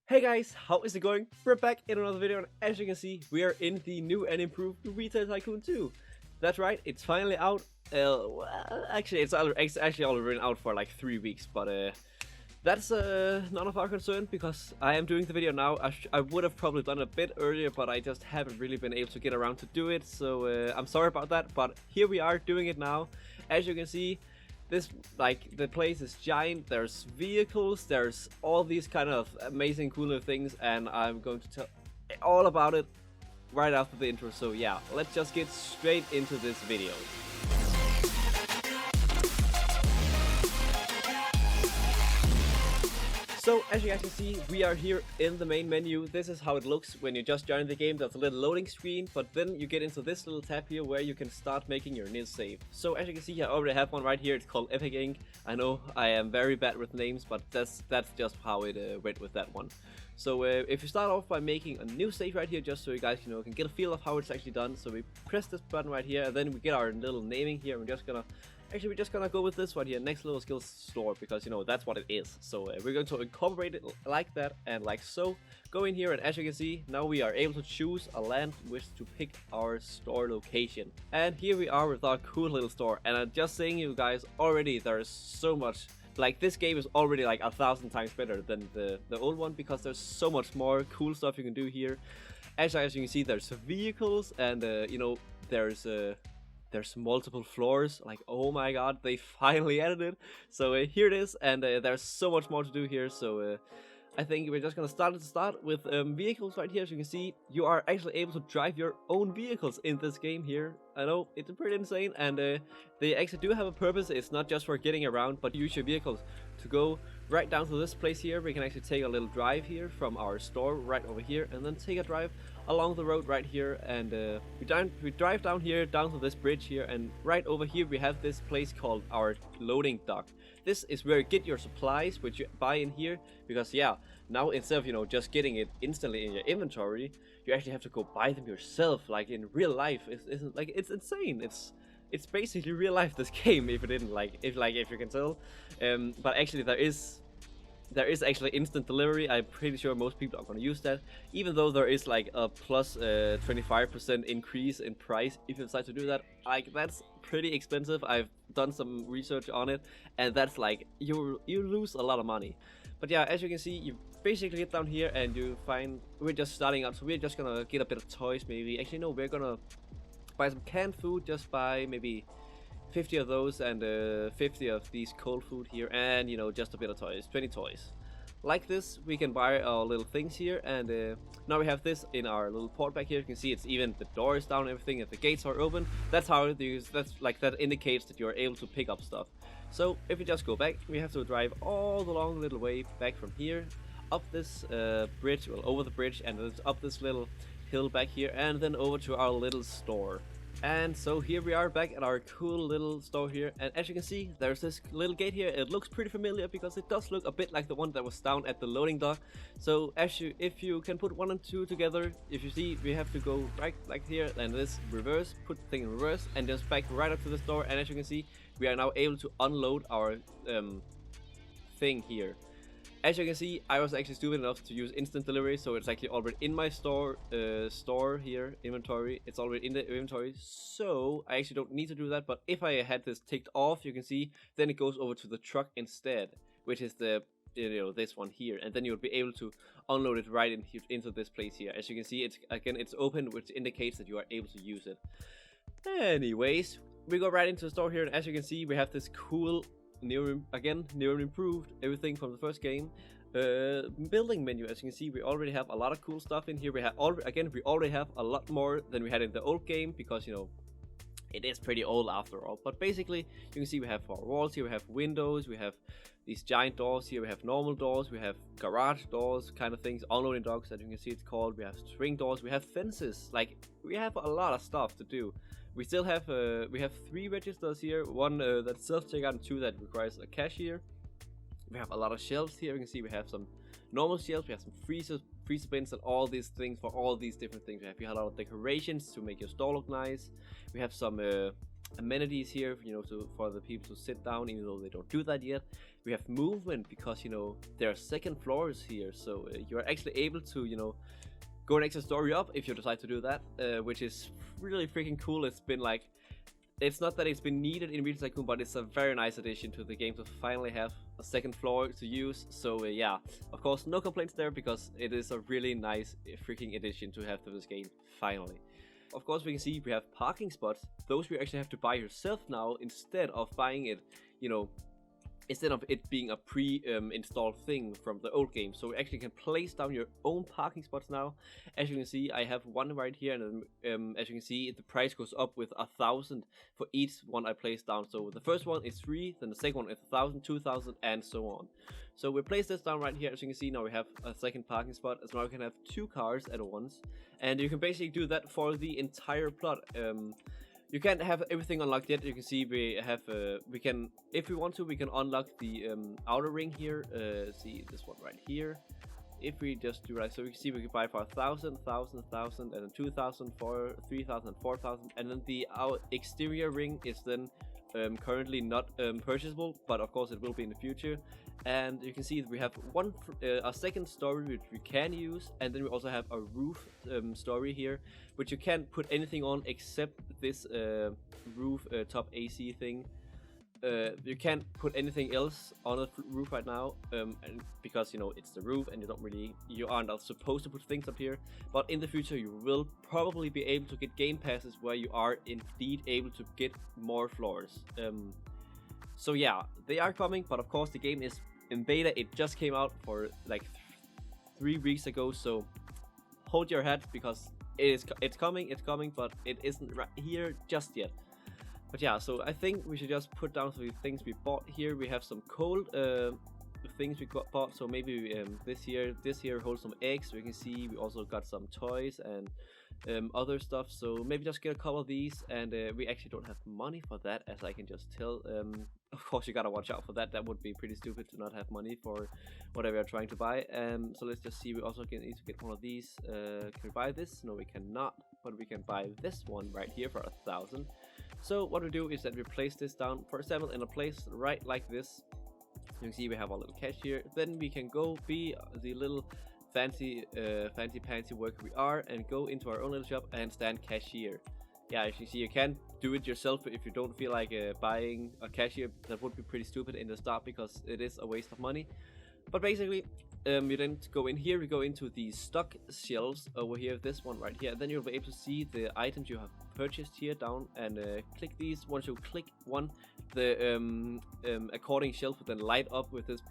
Hey guys, how is it going? We're back in another video, and as you can see, we are in the new and improved Retail Tycoon 2. That's right, it's finally out. Well, actually, it's actually already been out for like 3 weeks, but that's none of our concern because I am doing the video now. I would have probably done it a bit earlier, but I just haven't really been able to get around to do it. So I'm sorry about that, but here we are doing it now. As you can see, this, like, the place is giant. There's vehicles, there's all these kind of amazing cool things, and I'm going to tell all about it right after the intro. So yeah, let's just get straight into this video. So as you guys can see, we are here in the main menu. This is how it looks when you just join the game. There's a little loading screen, but then you get into this little tab here where you can start making your new save. So as you can see, I already have one right here. It's called Epic Inc. I know I am very bad with names, but that's just how it went with that one. So if you start off by making a new save right here, just so you guys can get a feel of how it's actually done. So we press this button right here, and then we get our little naming here. We're just gonna go with this one here, NextLevelOfSkills store, because that's what it is. So we're going to incorporate it like that and like so. Go in here, and as you can see, now we are able to choose a land which to pick our store location. And here we are with our cool little store. And I'm just saying, you guys, already there is so much. Like, this game is already like 1,000 times better than the old one, because there's so much more cool stuff you can do here. As you can see, there's vehicles, and there's multiple floors. Like, oh my god, they finally added it. So here it is, and there's so much more to do here. So I think we're just gonna start with vehicles right here. As you can see, you are actually able to drive your own vehicles in this game here. I know, it's pretty insane, and they actually do have a purpose. It's not just for getting around, but use your vehicles to go right down to this place here. We can actually take a little drive here from our store right over here, and then take a drive along the road right here, and we drive down here, down to this bridge here, and right over here we have this place called our loading dock. This is where you get your supplies, which you buy in here, because yeah, now instead of just getting it instantly in your inventory, you actually have to go buy them yourself, like in real life. It's insane. It's basically real life, this game, if you didn't if you can tell. But actually there is actually instant delivery. I'm pretty sure most people are going to use that, even though there is like a plus 25% increase in price if you decide to do that. Like, that's pretty expensive. I've done some research on it, and that's like you lose a lot of money. But yeah, as you can see, you basically get down here and you find we're just starting out, so we're just gonna get a bit of toys maybe. Actually no, we're gonna buy some canned food. Just buy maybe 50 of those, and 50 of these cold food here, and just a bit of toys, 20 toys. Like this, we can buy our little things here, and now we have this in our little port back here. You can see it's even the door is down and everything, and the gates are open. That's how it is. That indicates that you're able to pick up stuff. So if we just go back, we have to drive all the long little way back from here, up this bridge, well, over the bridge, and then up this little hill back here, and then over to our little store. And so here we are back at our cool little store here, and as you can see, there's this little gate here. It looks pretty familiar because it does look a bit like the one that was down at the loading dock. So if you can put 1 and 2 together, if you see, we have to go right like here, and this reverse, put the thing in reverse, and just back right up to the store. And as you can see, we are now able to unload our thing here. As you can see, I was actually stupid enough to use instant delivery, so it's actually already in my store here, inventory. It's already in the inventory, so I actually don't need to do that. But if I had this ticked off, you can see, then it goes over to the truck instead, which is the this one here, and then you'll be able to unload it right into this place here. As you can see, it's open, which indicates that you are able to use it. Anyways, we go right into the store here, and as you can see, we have this cool new and improved everything from the first game building menu. As you can see, we already have a lot of cool stuff in here. We already have a lot more than we had in the old game, because it is pretty old after all. But basically, you can see we have our walls here, we have windows, we have these giant doors here, we have normal doors, we have garage doors kind of things, unloading docks, as you can see it's called. We have swing doors, we have fences. Like, we have a lot of stuff to do. We still have we have 3 registers here, 1 that's self-checkout, and 2 that requires a cashier. We have a lot of shelves here. You can see we have some normal shelves, we have some freezer bins, and all these things for all these different things. We have a lot of decorations to make your store look nice. We have some amenities here, you know, for the people to sit down, even though they don't do that yet. We have movement because, you know, there are second floors here, so you are actually able to, you know, go an extra story up if you decide to do that, which is really freaking cool. It's been like, it's not that it's been needed in Real Tycoon, but it's a very nice addition to the game to finally have a second floor to use. So yeah, of course, no complaints there, because it is a really nice freaking addition to have to this game, finally. Of course, we can see we have parking spots. Those we actually have to buy yourself now, instead of buying it, you know, instead of it being a pre-installed thing from the old game. So we actually can place down your own parking spots now. As you can see, I have one right here, and as you can see, the price goes up with 1,000 for each one I place down. So the first one is 3, then the second one is 1,000, 2,000, and so on. So we place this down right here. As you can see, now we have a second parking spot, as now we can have 2 cars at once, and you can basically do that for the entire plot. You can't have everything unlocked yet. You can see we have, we can, if we want to, we can unlock the outer ring here. See this one right here. If we just do right, so we can see we can buy for 1,000, 1,000, 1,000, and then 2,000, 3,000, 4,000, and then the exterior ring is then currently not purchasable, but of course it will be in the future. And you can see that we have a second story which we can use, and then we also have a roof story here, which you can't put anything on except this roof top AC thing. You can't put anything else on the roof right now, and because, you know, it's the roof and you aren't supposed to put things up here. But in the future you will probably be able to get game passes where you are indeed able to get more floors. So yeah, they are coming, but of course the game is in beta. It just came out for like 3 weeks ago, so hold your hat, because it's coming, but it isn't right here just yet. But yeah, so I think we should just put down the things we bought here. We have some cold things we bought, so maybe this here holds some eggs. We can see we also got some toys and other stuff, so maybe just get a couple of these. And we actually don't have money for that, as I can just tell. Of course you gotta watch out for that. That would be pretty stupid to not have money for whatever you're trying to buy. So let's just see, we also need to get one of these. Can we buy this? No, we cannot, but we can buy this one right here for 1,000. So what we do is that we place this down, for example, in a place right like this. You can see we have our little cashier. Then we can go be the little fancy pantsy worker we are, and go into our own little shop and stand cashier. Yeah, as you see, you can do it yourself if you don't feel like buying a cashier. That would be pretty stupid in the start, because it is a waste of money. But basically, you then go in here, we go into the stock shelves over here, this one right here, and then you'll be able to see the items you have purchased here down, and click these. Once you click one, the according shelf will then light up with this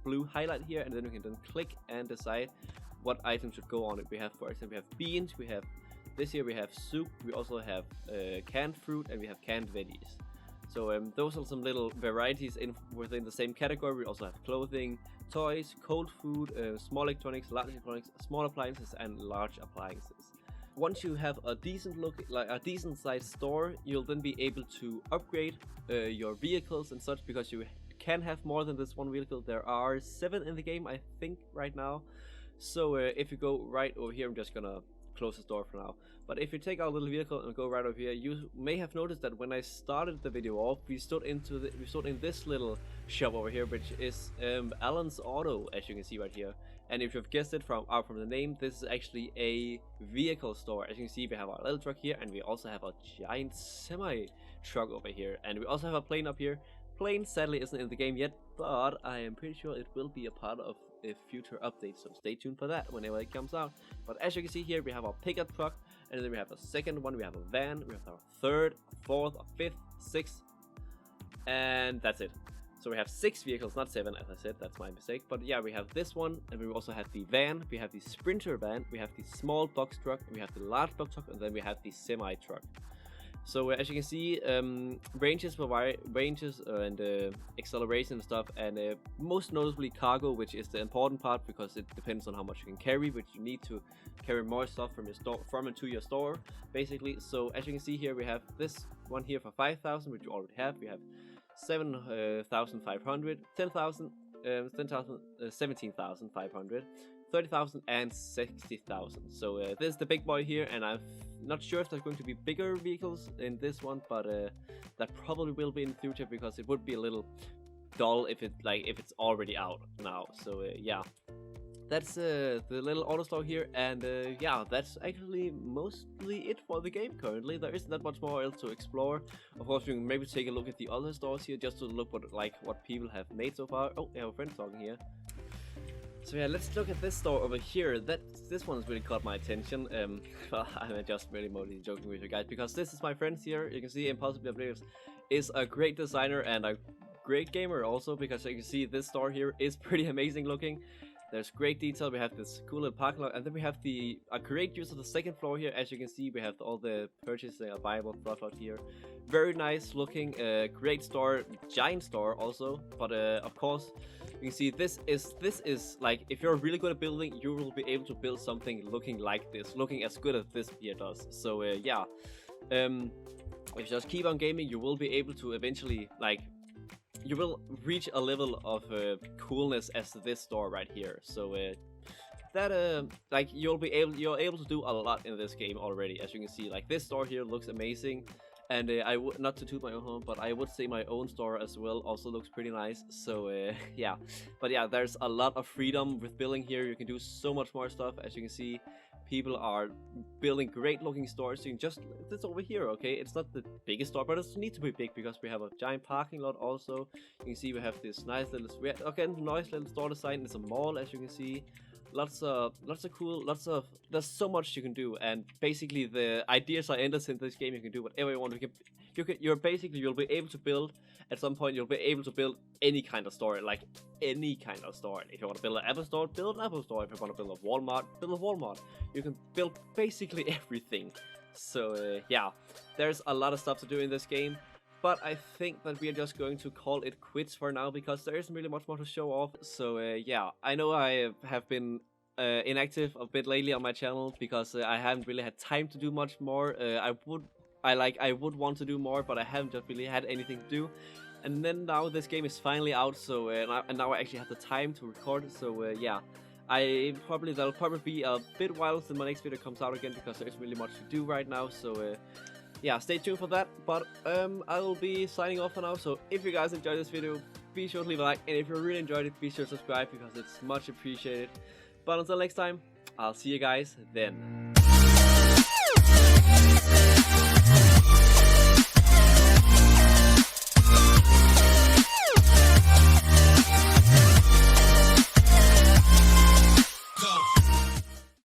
blue highlight here, and then you can then click and decide what items should go on it. We have, for example, we have beans, we have this here, we have soup, we also have canned fruit, and we have canned veggies. So those are some little varieties within the same category. We also have clothing, toys, cold food, small electronics, large electronics, small appliances, and large appliances. Once you have a decent sized store, you'll then be able to upgrade your vehicles and such, because you can have more than this one vehicle. There are 7 in the game, I think, right now. So if you go right over here, I'm just gonna close the door for now. But if you take our little vehicle and go right over here, you may have noticed that when I started the video off, we stood in this little shop over here, which is Alan's Auto, as you can see right here. And if you've guessed it from the name, this is actually a vehicle store. As you can see, we have our little truck here, and we also have a giant semi truck over here, and we also have a plane up here. Plane sadly isn't in the game yet, but I am pretty sure it will be a part of a future update, so stay tuned for that whenever it comes out. But as you can see here, we have our pickup truck, and then we have a second one, we have a van, we have our third, fourth, a fifth, sixth, and that's it. So we have 6 vehicles, not 7, as I said, that's my mistake. But yeah, we have this one, and we also have the van, we have the sprinter van, we have the small box truck, we have the large box truck, and then we have the semi truck. So as you can see, ranges and acceleration and stuff, and most notably cargo, which is the important part, because it depends on how much you can carry, which you need to carry more stuff from your store, from and to your store, basically. So as you can see here, we have this one here for 5,000, which you already have. We have 7,500, 10,000, 17,500, 30,000 and 60,000. So this is the big boy here, and I'm not sure if there's going to be bigger vehicles in this one, but that probably will be in the future, because it would be a little dull if it's already out now. So yeah, that's the little auto store here, and yeah, that's actually mostly it for the game currently. There isn't that much more else to explore. Of course, we can maybe take a look at the other stores here, just to look what people have made so far. Oh, we have a friend talking here. So yeah, let's look at this store over here. This one's really caught my attention. Well, I'm just really mostly joking with you guys, because this is my friends here. You can see Impossible Players is a great designer and a great gamer also, because you can see this store here is pretty amazing looking. There's great detail. We have this cool little parking lot, and then we have a great use of the second floor here. As you can see, we have all the purchasing a Bible stuff out here. Very nice looking, great store, giant store also. But of course, you can see this is like, if you're really good at building, you will be able to build something looking like this, looking as good as this here does. So yeah, if you just keep on gaming, you will be able to eventually you will reach a level of coolness as this store right here. So you're able to do a lot in this game already. As you can see, like, this store here looks amazing, and I would, not to toot my own horn, but I would say my own store as well also looks pretty nice. So yeah, but yeah, there's a lot of freedom with building here. You can do so much more stuff. As you can see, people are building great looking stores. You can just, this over here, okay, it's not the biggest store, but it needs to be big, because we have a giant parking lot also. You can see we have this nice little, again, nice little store design. It's a mall, as you can see. Lots of cool, there's so much you can do, and basically the ideas are endless in this game. You can do whatever you want. You'll be able to build, at some point you'll be able to build any kind of store, like any kind of store. If you want to build an Apple store, build an Apple store. If you want to build a Walmart, build a Walmart. You can build basically everything. So yeah, there's a lot of stuff to do in this game. But I think that we are just going to call it quits for now, because there isn't really much more to show off. So yeah, I know I have been inactive a bit lately on my channel, because I haven't really had time to do much more. I would want to do more, but I haven't just really had anything to do. And then now this game is finally out, so and now I actually have the time to record it. So yeah, that'll probably be a bit while till my next video comes out again, because there isn't really much to do right now. So yeah, stay tuned for that. But I will be signing off for now. So if you guys enjoyed this video, be sure to leave a like, and if you really enjoyed it, be sure to subscribe, because it's much appreciated. But until next time, I'll see you guys then.